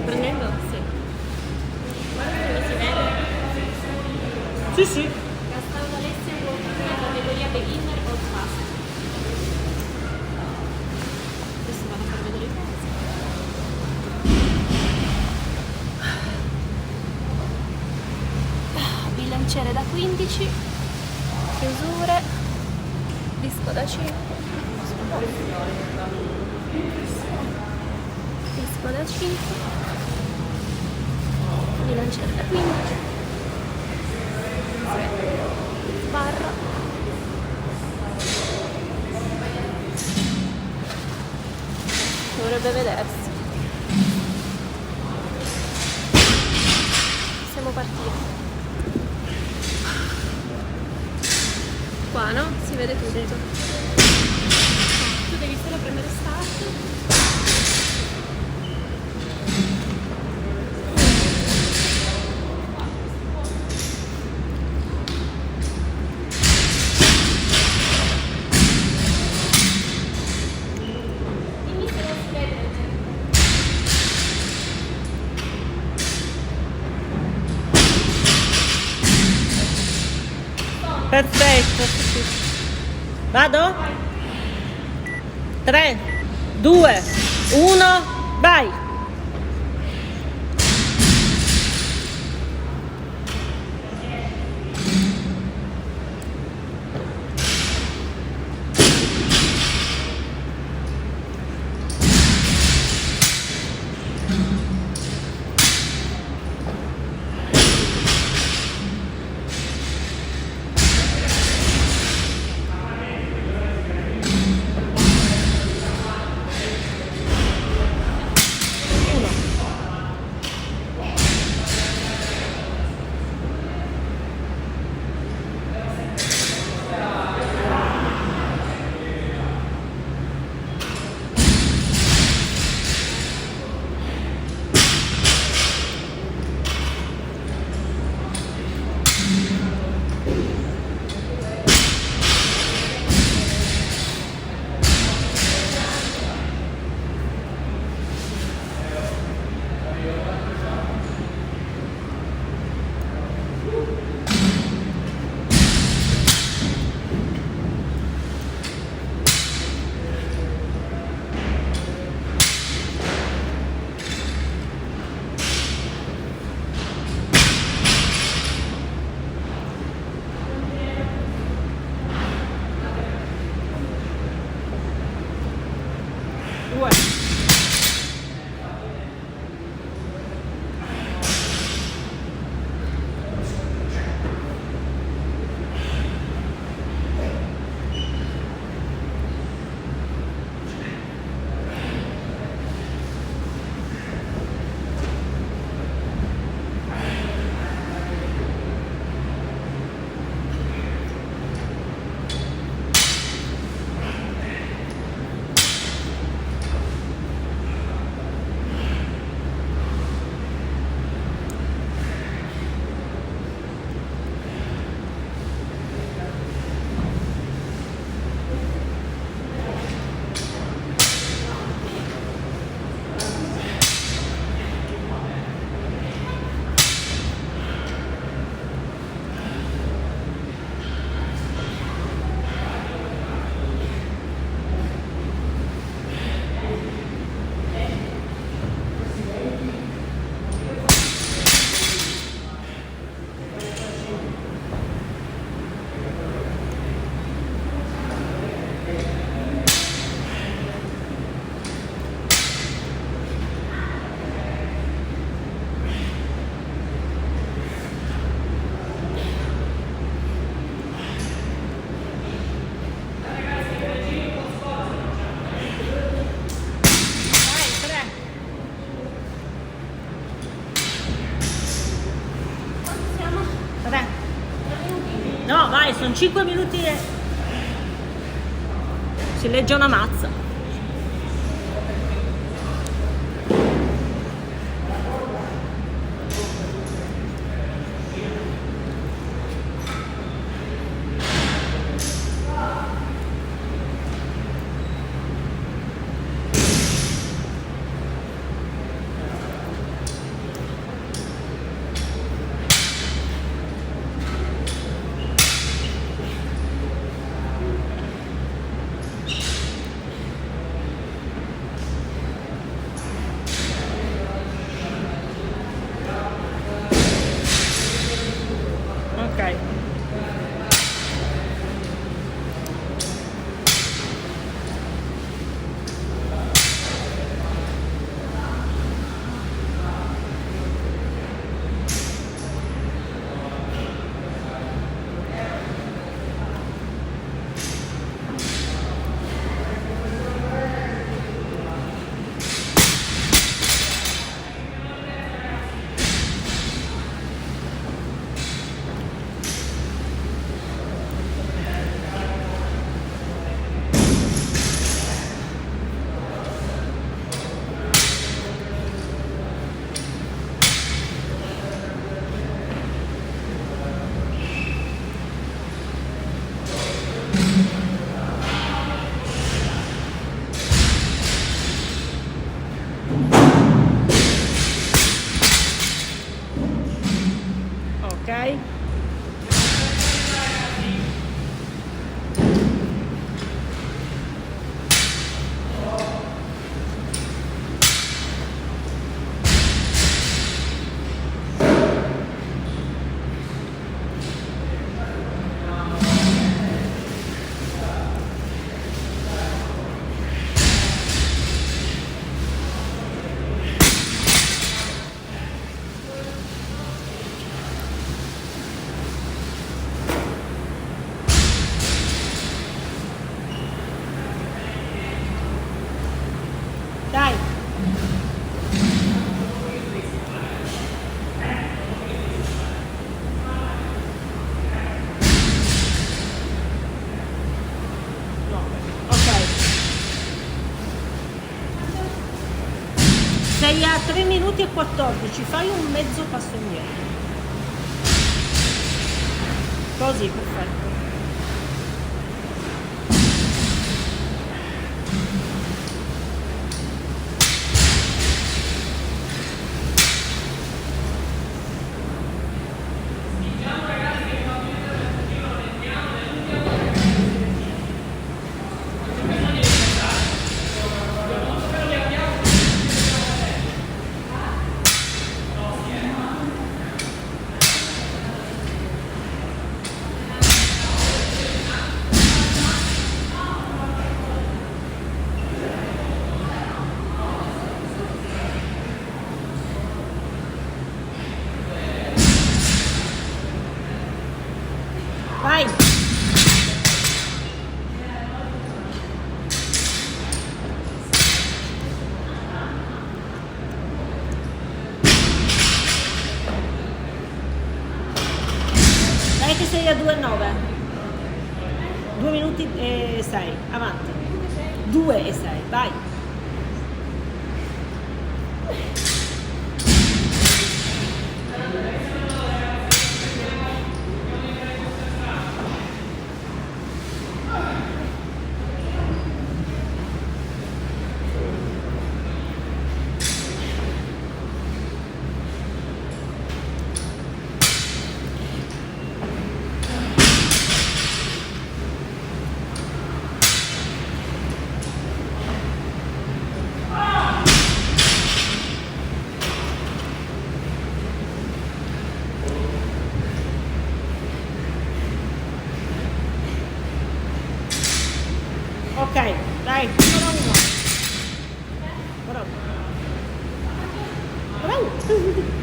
sto prendendo? Sì. Guarda come si vede. Sì, sì. Gastavo Alessia nella categoria beginner o fast. Adesso vado a far vedere i pezzi. Bilanciere da 15, chiusure, disco da 5, disco da 5, bilanciere da 15, sbarra, dovrebbe vedersi. Siamo partiti. Qua, no? Si vede tutto. Tu devi solo premere start. Dimmi se non si vede. Perfetto. Vado? 3, 2, 1, vai! No, vai, sono 5 minuti e... si legge una mazza. Sei a 3 minuti e 14, fai un mezzo passo indietro. Così, perfetto. Vai! Dai che sei a 2,9. 2 minuti e 6, avanti. 2 e 6, vai! Ok, dai, ancora uno. Ancora uno. Ancora uno.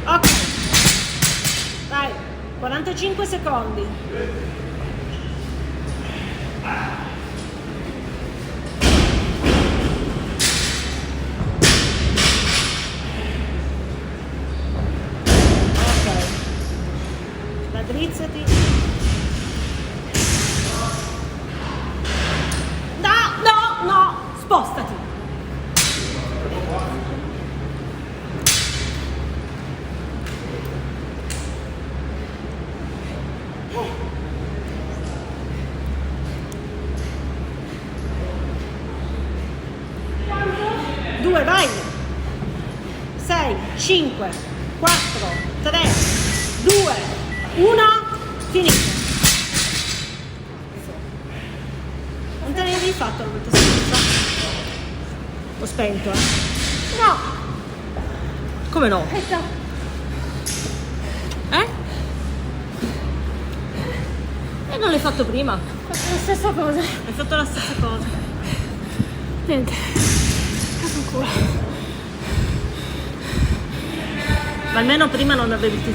Ok, dai, 45 secondi. Ok, raddrizzati. No, no, no, spostati. Due, vai! 6, 5, 4, 3, 2, 1, finito. Non te ne avevi fatto la volta scorsa? Ho spento, eh? No! Come no? Aspetta. Eh? E non l'hai fatto prima? Ho fatto la stessa cosa. Hai fatto la stessa cosa. Niente. Ancora. Ma almeno prima non avevi